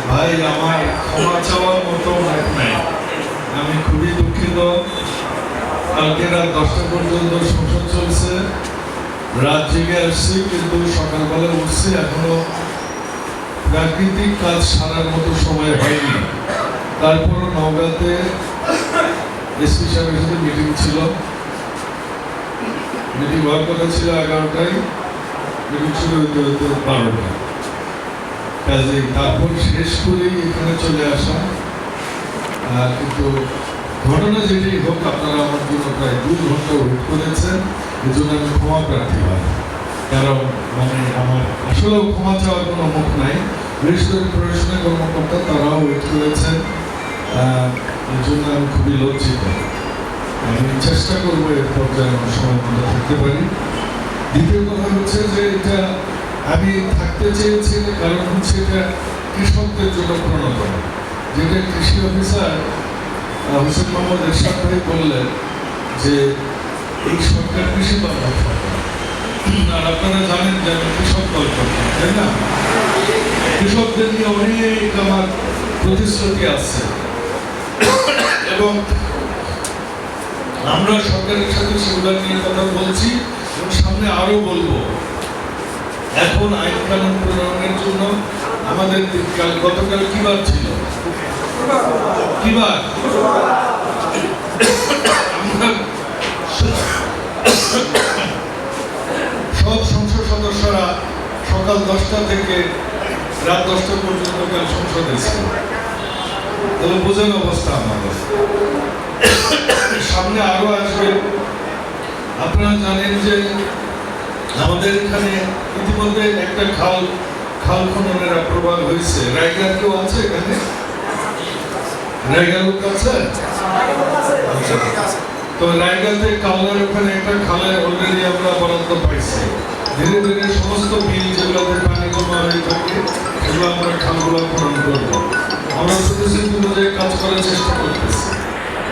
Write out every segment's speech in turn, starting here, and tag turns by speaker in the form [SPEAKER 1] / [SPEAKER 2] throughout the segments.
[SPEAKER 1] ভাই আমার ক্ষমা চাওয়ার মতো মুখ নাই। আমি খুবই দুঃখিত। কালকে রাত 10টা পর্যন্ত সংসদ চলছে, রাত জেগে আসছি, কিন্তু সকালবেলা উঠছি, এখনো প্রাকৃতিক কাজ সারার মতো সময় হয়নি। তারপর নওগাঁতে এসপি সাহেবের সাথে মিটিং ছিল, মিটিং হওয়ার কথা ছিল 11টায়, মিটিং শুরু হতে হতে 12টা। কাজে তারপর শেষ করেই এখানে চলে আসা। কিন্তু ঘটনা যেটাই হোক, আপনারা আমার জন্য প্রায় 2 ঘন্টা ওয়েট করেছেন, এই জন্য আমি ক্ষমা প্রার্থী হয়। কারণ আমার আসলেও ক্ষমা চাওয়ার কোনো মুখ নাই। বিশেষ করে প্রশাসনিক কর্মকর্তা তারাও ওয়েট করেছেন, এই জন্য আমি খুবই লজ্জিত। আমি চেষ্টা করবো এরপর যেন সময় মতো থাকতে পারি। দ্বিতীয় কথা হচ্ছে যে এটা আমি থাকতে চেয়েছি, কারণ হচ্ছে এটা কৃষকদের জন্য প্রণোদনা, যেটা কৃষি অফিসার হোসেন মোহাম্মদ এরশাদ ভাই বললেন যে এই সরকার কৃষি বান্ধব সরকার। আর আপনারা জানেন যে আমি কৃষক দল করতাম, তাই না? কৃষকদের নিয়ে অনেক আমার প্রতিশ্রুতি আছে, এবং আমরা সরকারের সাথে সেগুলো নিয়ে কথা বলছি এবং সামনে আরো বলবো। এখন আইন কানুন প্রণয়নের জন্য আমাদের গতকাল কি বার ছিল? কি বার? সব সংসদ সদস্যরা সকাল 10টা থেকে রাত 10টা পর্যন্ত কাল সংসদে ছিল। তাহলে বোঝার অবস্থা আমাদের সামনে আরো আসবে। আপনারা জানেন যে আমাদের এখানে ইতিমধ্যে একটা খাল খননের প্রভাব হয়েছে। রায়গঞ্জ কেউ আছে এখানে? রায়গঞ্জ আছে? তো রায়গঞ্জে কালনার ওখানে একটা খালে অলরেডি আমরা বরাদ্দ পাইছি। ধীরে ধীরে সমস্ত বিল যেগুলোতে পানি জমা হয়ে থাকে সেগুলো আমরা খালগুলো খনন করবো। আমরা সদস্য অনুযায়ী কাজ করার চেষ্টা করতেছি।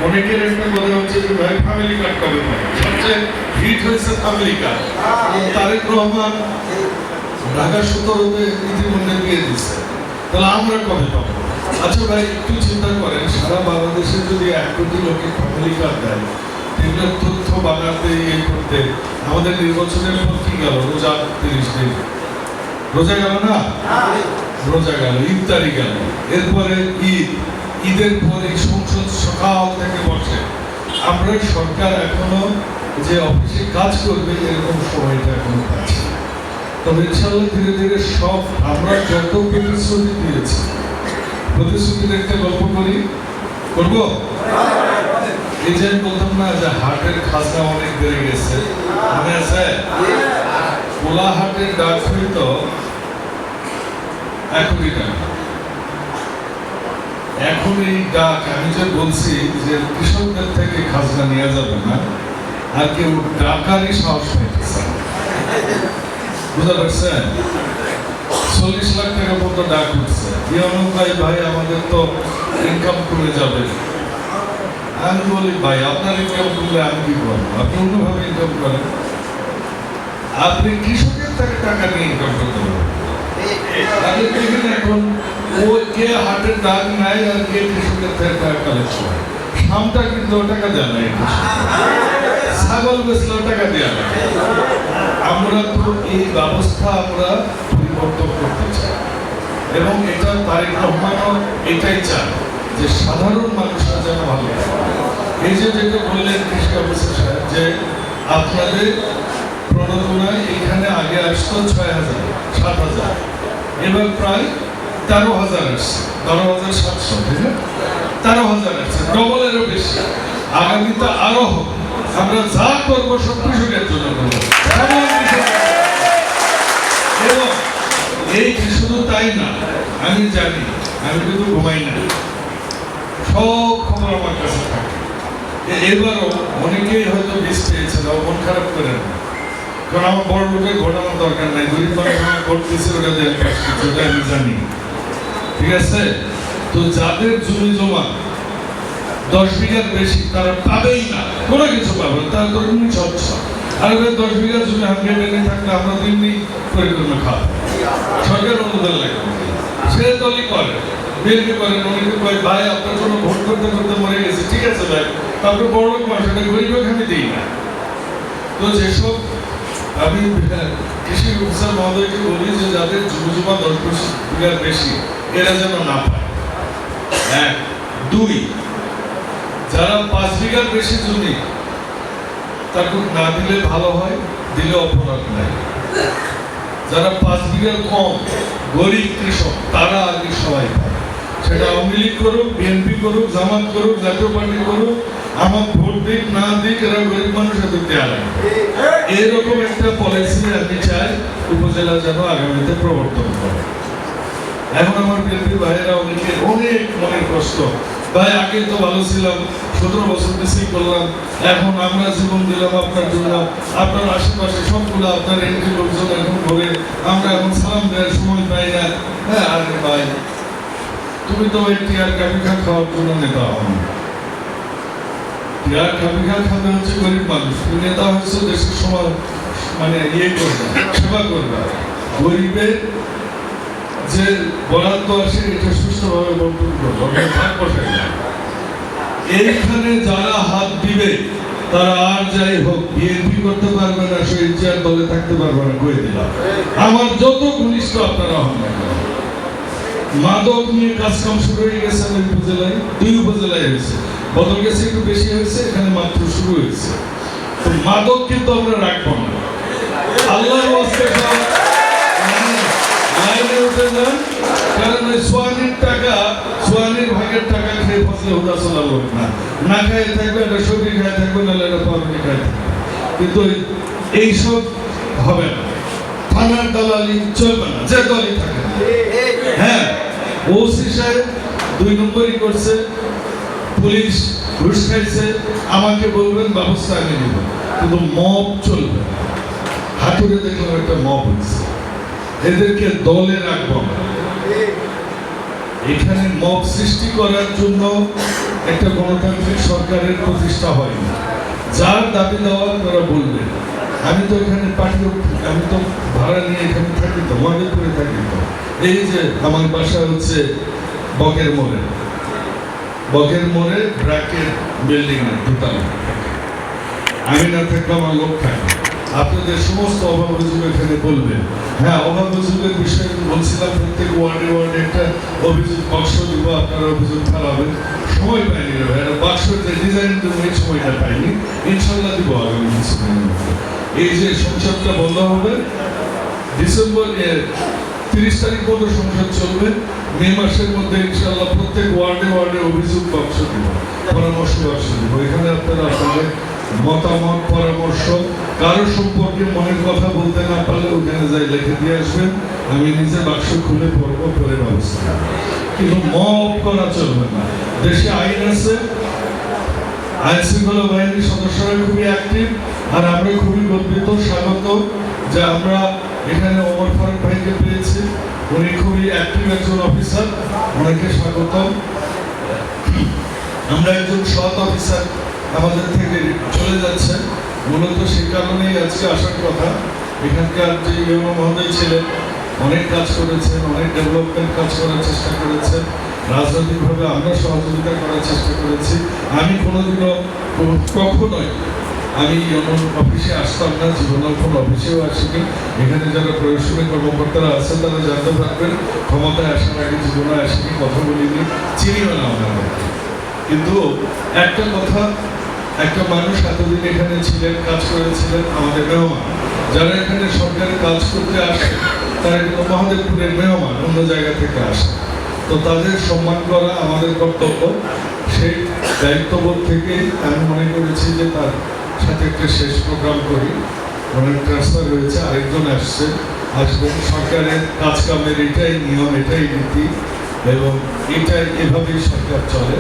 [SPEAKER 1] অনেকের একটা কথা হচ্ছে যে ভাই ফ্যামিলি কার্ড কবে পাবে? সবচেয়ে হিট হয়েছে ফ্যামিলি কার্ড। তারেক রহমান ঢাকা 17-তে ইতিমধ্যে দিয়ে দিচ্ছে, তাহলে আমরা কবে পাবো? আচ্ছা ভাই, একটু চিন্তা করেন, সারা বাংলাদেশে যদি 1 কোটি লোকের ফ্যামিলি কার্ড দেয়, এগুলোর তথ্য বানাতে ইয়ে করতে আমাদের নির্বাচনের পর কি গেল? রোজা 30 দিন, রোজা গেল না? রোজা গেল, ইফতারি গেল, এরপরে ঈদের পরে সংসদ সকাল থেকে বসে। আমরা সরকার এখনো যে অফিসে কাজ করবে এরকম সময়টা এখনো পাচ্ছি। তবে ইনশাআল্লাহ ধীরে ধীরে সব আমরা যত প্রতিশ্রুতি দিয়েছি, প্রতিশ্রুতির একটা গল্প করবো। এই যে আমি বলতাম না যে হাটের খাজনা অনেক বেড়ে গেছে, মনে আছে? কোলা হাটের ডাক হইতো 1 কোটি টাকা। এখন এই ডাক আমি যে বলছি যে কৃষকদের থেকে খাজনা নেওয়া যাবে না, আর কেউ ডাকারই সাহস পাইতেছে। বুঝতে পারছেন? 40 লাখ টাকা মতো ডাক উঠছে। ভাই আমাদের তো ইনকাম কমে যাবে। আমি বলি ভাই, আপনার ইনকাম করলে আমি কি করবো? আপনি অন্যভাবে ইনকাম করেন। আপনি কৃষকের থেকে টাকা নিয়ে ইনকাম করতে পারবেন। এখন ও কে হাটের দাগ নাই আর কে কৃষকের থেকে টাকা কালেক্ট করে। সামটা কিন্তু টাকা দেয় না, ছাগল বেচলেও টাকা দেওয়া না। আমরা তো এই ব্যবস্থা আমরা পরিবর্তন করতে চাই, এবং এটা তারেক রহমানও এটাই চান যে সাধারণ মানুষরা যেন ভালো। এই যে যেটা বললেন কৃষি অফিসার সাহেব, যে আপনাদের প্রণোদনায় এখানে আগে আসতো 6,000 7,000, এবার প্রায় 13,000 আসছে, 13,700, ঠিক না? 13,000 আসছে, ডবলেরও বেশি। আগামীতে আরো হোক। আমরা যা করবো সব কৃষকের জন্য করবো। এবং এই শুধু তাই না, আমি জানি, আমি কিন্তু ঘুমাই না, সব খবর আমার কাছে থাকে। এবারও অনেকেই হয়তো বিষ পেয়েছে, মন খারাপ করে না, কারণ আমার বড় লোকের ঘটানোর দরকার নাই। গরিব মানুষ ঘটতেছে, ওটা দেয়, ওটা আমি জানি, ঠিক আছে? তো যাদের জমি জমা 10 বিঘার বেশি, তারা পাবেই না, কোনো কিছু পাবে না, তারা তো এমনি স্বচ্ছ। আর 10 বিঘা জমি হাতে টেনে থাকলে আমরা দিনই পরিকল্পনা খাওয়া সরকার অনুদান লাগবে। সে দলই করে, বিএনপি করেন, অনেকে কয় ভাই আপনার জন্য ভোট করতে করতে মরে গেছে, ঠিক আছে ভাই, তারপরে বড় লোক মানুষ, এটা গরিবকে আমি দিই না। তো যেসব আমি কৃষি অফিসার মহোদয়কে বলি যে যাদের জুমা 10 বিঘার বেশি এরা যেন না পায়, 1 2, যারা 5 বিঘার বেশি জমি তাকে না দিলে ভালো হয়, দিলে অপরাধ নাই। যারা 5 বিঘার কম গরিব কৃষক তারা আগে সবাই পায়, সেটা আওয়ামী লীগ করুক, বিএনপি করুক, জামাত করুক, জাতীয় পার্টি করুক, আমার ভোট দিক না দিক এরা গরিব মানুষ এদের দেওয়া লাগে। এরকম একটা পলিসি আমি চাই উপজেলা যেন আগামীতে প্রবর্তন করে। এখন আমার বিএনপি ভাইয়েরা অনেকে অনেক মনের কষ্ট, ভাই আগে তো ভালো ছিলাম, 17 বছর বেশি করলাম, এখন আমরা জীবন দিলাম আপনার জন্য, আপনার আশেপাশে সবগুলো আপনার এমপি লোকজন এখন ঘরে, আমরা এখন সালাম দেওয়ার সময় পাই না। হ্যাঁ আরে ভাই, তুমি তো ওই টিয়ার কাবিখা খাওয়ার জন্য নেতা হও না, টিয়ার কাবিখা খাবে হচ্ছে গরিব মানুষ, তুমি নেতা হচ্ছে দেশের সমাজ মানে ইয়ে করবে, সেবা করবে, গরিবের যে বরাদ্দ আসে এটা সুস্থভাবে বন্টন করবে, ভাগ বসাই না। এইখানে যারা হাত দিবে তারা আর যাই হোক বিএনপি করতে পারবে না, শহীদ জিয়ার দলে থাকতে পারবে না, কয়ে দিলাম। আমার যত ঘনিষ্ঠ আপনারা হন না, মাদক নিয়ে কাজকাম শুরু হয়ে গেছে ওই উপজেলায়, 2 উপজেলায় হয়েছে, বদল গেছে একটু বেশি হয়েছে, এখানে মাত্র শুরু হয়েছে। তো মাদক কিন্তু আমরা রাখবো না, আল্লাহর ওয়াস্তে লাইনে উঠে যান, কারণ ওই সোয়ানির টাকা, সোয়ানির ভাগের টাকা খেয়ে ফসলে হুদা চলা লোক না, না খায় থাকবে, এটা সবজি খায় থাকবে, নাহলে এটা পাবনি খায় থাকবে, কিন্তু এইসব হবে না, থানার দালালি চলবে না, যে দলই থাকে। হ্যাঁ, ওসি সাহেব 2 নম্বরই করছে, পুলিশ ঘুষ খাইছে, আমাকে বলবেন ব্যবস্থা আমি নিব, কিন্তু মব চলবে। হাতুড়ে দেখলাম একটা মব হচ্ছে, এদেরকে দলে রাখবো না। এখানে মব সৃষ্টি করার জন্য একটা গণতান্ত্রিক সরকারের প্রতিষ্ঠা হয়নি, যার দাবি দেওয়া তারা বলবেন। আমি তো এখানে আমি তো ভাড়া নিয়ে এখানে থাকি, তো মহাদেবপুরে থাকি, তো এই যে আমার বাসা হচ্ছে বকের মোড়ে ব্র্যাকেট বিল্ডিং এর 2 তলা, আমি না থাকলে আমার লোক থাকে। আপনাদের সমস্ত অভাব অভিযোগ এখানে বলবেন। হ্যাঁ, অভাব অভিযোগের বিষয়ে বলছিলাম, প্রত্যেক ওয়ার্ডে ওয়ার্ডে একটা অভিযোগ বাক্স দিব, আপনারা অভিযোগ ফেলাবেন। সময় পাইনি রে ভাই, বাক্সের যে ডিজাইন দেবো এই সময়টা পাইনি, ইনশাল্লাহ দিব আগামী কিছুদিনের মধ্যে। এই যে সংসদটা বন্ধ হবে ডিসেম্বর 30 তারিখ পর্যন্ত সংসদ চলবে, মে মাসের মধ্যে ইনশাল্লাহ প্রত্যেক ওয়ার্ডে ওয়ার্ডে অভিযোগ বাক্স দিব, পরামর্শ বাক্স দিব। এখানে আপনারা আপনাদের মতামত পরামর্শ, কারো সম্পর্কে মনের কথা বলতে না পারলে ওখানে যাই লিখে দিয়ে আসবেন, আমি নিজে বাক্স খুলে পড়বো, পরে ব্যবস্থা। কিন্তু মব করা চলবে না। দেশে আইন আছে, আইন শৃঙ্খলা বাহিনীর সদস্যরা খুবই অ্যাক্টিভ, আর আমরা খুবই গর্বিত, স্বাগত যে আমরা এখানে ওমর ফারুক ভাইকে পেয়েছি, উনি খুবই অ্যাক্টিভ একজন অফিসার, ওনাকে স্বাগতম। আমরা একজন সৎ অফিসার আমাদের থেকে চলে যাচ্ছে, মূলত সেই কারণেই আজকে আসার কথা। এখানকার যে ইউনো মহোদয় ছিলেন, অনেক কাজ করেছেন, অনেক ডেভেলপমেন্ট কাজ করার চেষ্টা করেছেন, রাজনৈতিকভাবে আমরা সহযোগিতা করার চেষ্টা করেছি। আমি কোনোদিনও কখনোই আমি ইউনো অফিসে আসতাম না, জীবনের কোনো অফিসেও আসিনি। এখানে যারা প্রশাসনিক কর্মকর্তারা আছেন তারা জানতে পারবেন, ক্ষমতায় আসার আগে জীবনে আসিনি, কথা বলিনি, চিনিও না আমাদের। কিন্তু একটা কথা, একটা মানুষ এতদিন এখানে ছিলেন, কাজ করেছিলেন, আমাদের মেহমান, যারা এখানে সরকারি কাজ করতে আসে তারা কিন্তু মহাদেবপুরের মেহমান, অন্য জায়গা থেকে আসে, তো তাদের সম্মান করা আমাদের কর্তব্য। সেই দায়িত্ববোধ থেকেই আমি মনে করেছি যে তার সাথে একটা শেষ প্রোগ্রাম করি। অনেক ট্রান্সফার হয়েছে, আরেকজন আসবেন। সরকারের কাজ কামের এটাই নিয়ম, এটাই নীতি, এবং এটাই এভাবেই সরকার চলে,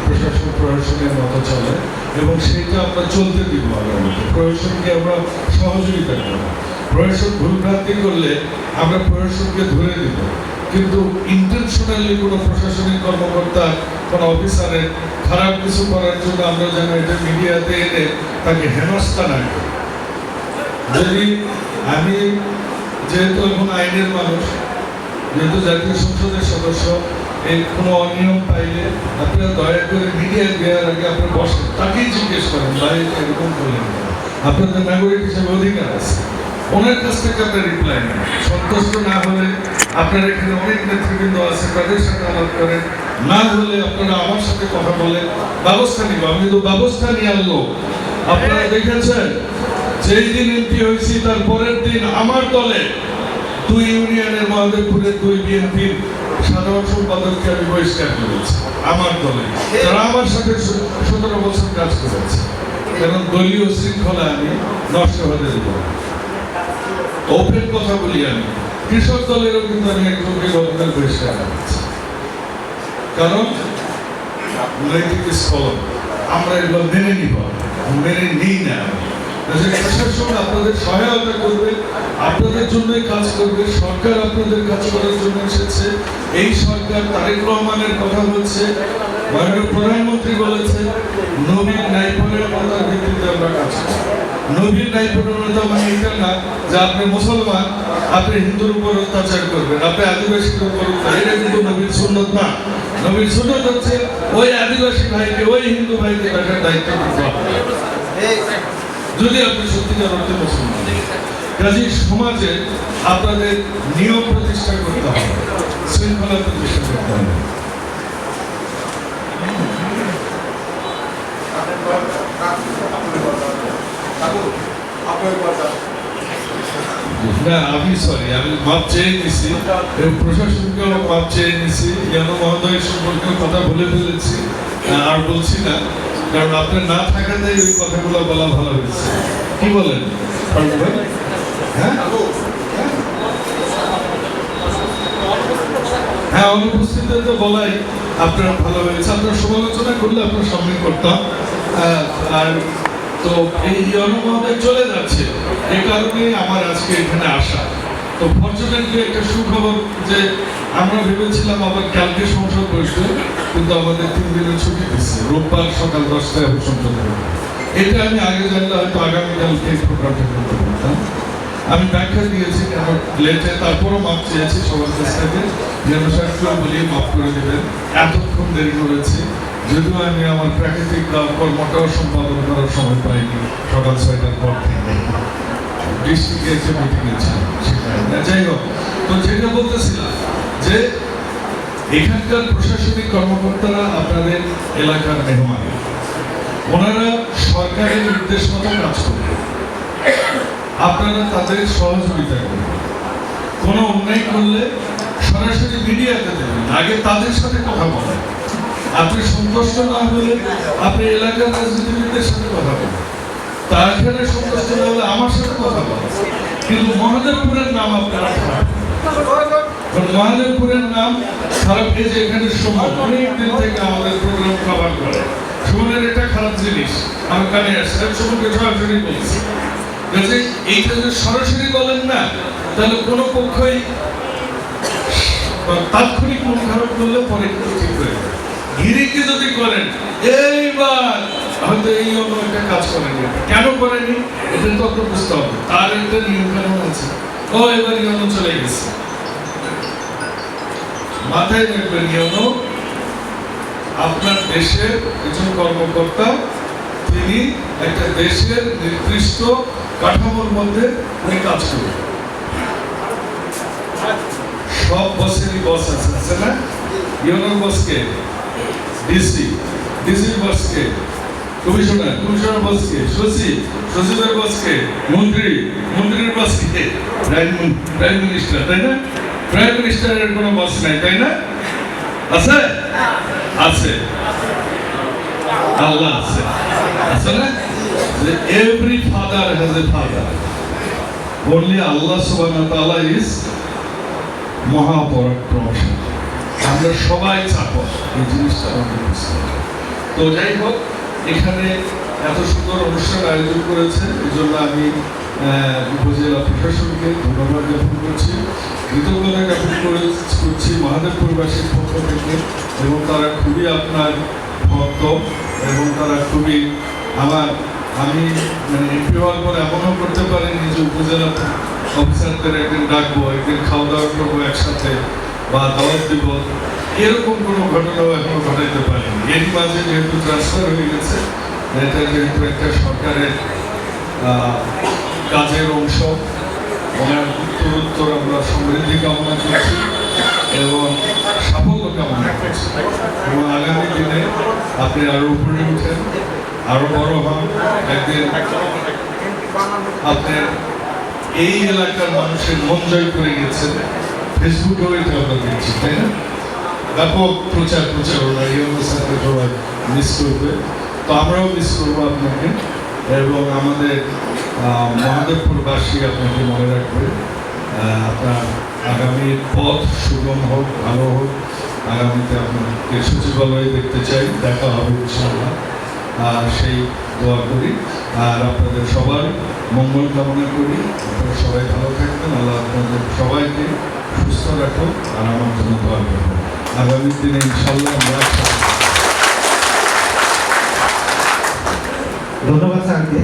[SPEAKER 1] প্রশাসনের মতো চলে, এবং সেটা আমরা চলতে দিব। আগামীতে প্রশাসনকে আমরা সহযোগিতা করব। প্রশাসন ভুলভ্রান্তি করলে আমরা প্রশাসনকে ধরে দিব, কিন্তু ইন্টেনশনালি কোনো প্রশাসনিক কর্মকর্তা, কোনো অফিসারের খারাপ কিছু করার জন্য আমরা যেন এটা মিডিয়াতে এনে তাকে হেনস্থা না করি। যদি আমি যেহেতু এখন আইনের মানুষ, যেহেতু জাতীয় সংসদের সদস্য, এই কোনো অনিয়ম পাইলে আপনারা দয়া করে মিডিয়া দেওয়ার আগে আপনারা বসেন, তাকেই জিজ্ঞেস করেন ভাই এরকম করলেন, আপনাদের নাগরিক হিসেবে অধিকার আছে। ওনার কাছ থেকে আপনার রিপ্লাই নেন। সন্তুষ্ট না হলে আপনার এখানে অনেক নেতৃবৃন্দ আছে, তাদের সাথে আলাপ করেন। না হলে আপনারা আমার সাথে কথা বলেন, ব্যবস্থা নিব। আমি কিন্তু ব্যবস্থা নিয়ে আনলো। আপনারা দেখেছেন যেই দিন এমপি হয়েছি তার পরের দিন আমার দলে 2 ইউনিয়নের মহাদেবপুরের 2 বিএনপির সাধারণ সম্পাদককে আমি বহিষ্কার করেছি আমার দলে, তারা আমার সাথে 17 বছর কাজ করেছে। কারণ দলীয় শৃঙ্খলা আমি নষ্ট হতে দেব। ওপেন কথা বলি, আমি কৃষক দলেরও কিন্তু আমি একজনকে গতকাল বহিষ্কার করেছি, কারণ নৈতিক স্খলন আমরা এগুলো মেনে নিব, মেনে নিই না। প্রশাসন আপনাদের সহায়তা করবে, আপনাদের জন্যই কাজ করবে। সরকার আপনাদের কাজ করার জন্য এসেছে। এই সরকার তারেক রহমানের কথা বলছে, মাননীয় প্রধানমন্ত্রী বলেছে নবীর ন্যায়পরায়ণতার ভিত্তিতে আমরা কাজ করি। নবীর ন্যায়পরায়ণতা মানে এটা না যে আপনি মুসলমান, আপনি হিন্দুর উপর অত্যাচার করবেন, আপনি আদিবাসীর উপর অত্যাচার, এটা কিন্তু নবীর সুন্নত না। নবীর সুন্নত হচ্ছে ওই আদিবাসী ভাইকে, ওই হিন্দু ভাইকে দেখার দায়িত্ব দিতে হবে, যদি আপনি সত্যিকার অর্থে মুসলমান। কাজেই সমাজে আপনাদের নিয়ম প্রতিষ্ঠা করতে হবে, শৃঙ্খলা প্রতিষ্ঠা করতে হবে। না আমি সরি, আমি মাপ চেয়ে নিছি, প্রশাসনকেও মাপ চেয়ে নিছি, যেন মহোদয়ের সম্পর্কে কথা বলে ফেলেছি, আর বলছি না, কারণ আপনার না থাকাতে ওই কথাগুলো বলা ভালো হয়েছে। কি বলেন হ্যাঁ, অনুপস্থিতিতে তো বলাই আপনার ভালো হয়েছে। আপনার সমালোচনা করলে আপনার সামনে করতাম। আর তো এই অনুমোদন চলে যাচ্ছে, এই কারণে আমার আজকে এখানে আসা। তো ফরচুনেটলি একটা সুখবর যে আমরা ভেবেছিলাম আবার কালকে সংসদ বসবে, কিন্তু আমাদের 3 দিনের ছুটি দিচ্ছে, রোববার সকাল 10টায় সংসদ হবে। এটা আমি আগে জানলে হয়তো আগামীকালকে প্রোগ্রামটা করতে পারতাম। আমি ব্যাখ্যা দিয়েছি কেন লেটে, তারপরও মাপ চেয়েছি সবার কাছ থেকে, যেন সাহেবকেও বলি মাফ করে দেবেন, এতক্ষণ দেরি করেছি। যদিও আমি আমার প্রাকৃতিক কর্মটাও সম্পাদন করার সময় পাইনি সকাল 6টার পর থেকে, ডিস্ট্রিক্টে একটা মিটিং ছিলাম সেখানে। যাই হোক, তো যেটা বলতেছিলাম যে এখানকার প্রশাসনিক কর্মকর্তারা আপনাদের এলাকার মেহমান, ওনারা সরকারের নির্দেশ মতো কাজ করবেন, আপনারা তাদের সহযোগিতা করবেন। কোনো অন্যায় করলে সরাসরি মিডিয়াতে দেবেন, আগে তাদের সাথে কথা বলেন। আপনি সন্তুষ্ট না হলে আপনি এলাকার রাজনীতিবিদদের সাথে কথা বলেন, তারপরে সন্তুষ্ট না হলে আমার সাথে কথা বলেন। কিন্তু মহাদেবপুরের নাম আপনারা খারাপ, মহাদেবপুরের নাম খারাপ। এই যে এখানে সুমন অনেক দিন থেকে আমাদের প্রোগ্রাম কভার করে, সুমনের এটা খারাপ জিনিস আমার কানে আসছে, সুমনকে সরাসরি বলছি। এইটা যদি সরাসরি বলেন না, তাহলে কোনো পক্ষই তাৎক্ষণিক মন খারাপ করলে পরে কিন্তু ঠিক হয়ে যায়। গিরিকে যদি করেন এইবার হয়তো এই অন্য একটা কাজ করেনি, কেন করেনি এটা তত বুঝতে হবে, তার একটা নিয়ম কানুন আছে। ও এবার নিয়ম চলে গেছে, মাথায় রাখবেন নিয়ম আপনার দেশের একজন কর্মকর্তা, তিনি একটা দেশের নির্দিষ্ট কাঠামোর মধ্যে উনি কাজ করবেন। সব বসেরই বস আছে না? ইউনোর বসকে ডিসি, ডিসির বসকে কমিশনার, কমিশনার বসকে সচিব, সচিবের বসকে মন্ত্রী, মন্ত্রীর বসকে প্রাইম মিনিস্টার, তাই না? প্রাইম মিনিস্টারের কোনো বস নাই, তাই না? আছে? আছে, আল্লাহ আছে, আছে না? Every father has a father. Only Allah subhanahu wa ta'ala is মহাপরাক্রমশালী। আমরা সবাই চাপক, এই জিনিসটা আমাদের বুঝতে হবে। তো যাই হোক, এখানে এত সুন্দর অনুষ্ঠান আয়োজন করেছে, এই জন্য আমি উপজেলা প্রশাসনকে ধন্যবাদ জ্ঞাপন করছি, কৃতজ্ঞতা জ্ঞাপন করছি মহাদেবপুরবাসীর পক্ষ থেকে। এবং তারা খুবই আপনার ভক্ত, এবং তারা খুবই আমি মানে এমপি হওয়ার পর এমনও করতে পারিনি যে উপজেলা অফিসারদের একদিন ডাকবো, একদিন খাওয়া দাওয়া করবো একসাথে, বা দাওয়াত দিব, এরকম কোনো ঘটনাও এখনো ঘটাইতে পারিনি। এর মাঝে যেহেতু ট্রান্সফার হয়ে গেছে, এটা যেহেতু একটা সরকারের কাজের অংশ, ওনার উত্তরোত্তর আমরা সমৃদ্ধি কামনা করছি এবং সাফল্য কামনা করছি, এবং আগামী দিনে আপনি আরো উপরে উঠেন, আরো বড় হন। একদিন আপনার এই এলাকার মানুষের মন জয় করে গেছেন, ফেসবুকেও এটা আমরা দেখছি, তাই না? ব্যাপক প্রচারণা এই অবস্থাতে সবাই মিস করবে, তো আমরাও মিস করবো আপনাকে, এবং আমাদের মহাদেবপুরবাসী আপনাকে মনে রাখবে। আপনার আগামী পথ সুগম হোক, ভালো হোক। আগামীতে আপনাকে সচিবালয়ে দেখতে চাই, দেখা হবে ইনশাআল্লাহ, সেই দোয়া করি। আর আপনাদের সবার মঙ্গল কামনা করি। আপনারা সবাই ভালো থাকবেন, আল্লাহ আপনাদের সবাইকে সুস্থ রাখুন, আর আমার জন্য দোয়া করবেন। আগামী দিনে ইনশাআল্লাহ আমরা
[SPEAKER 2] ধন্যবাদ স্যারকে।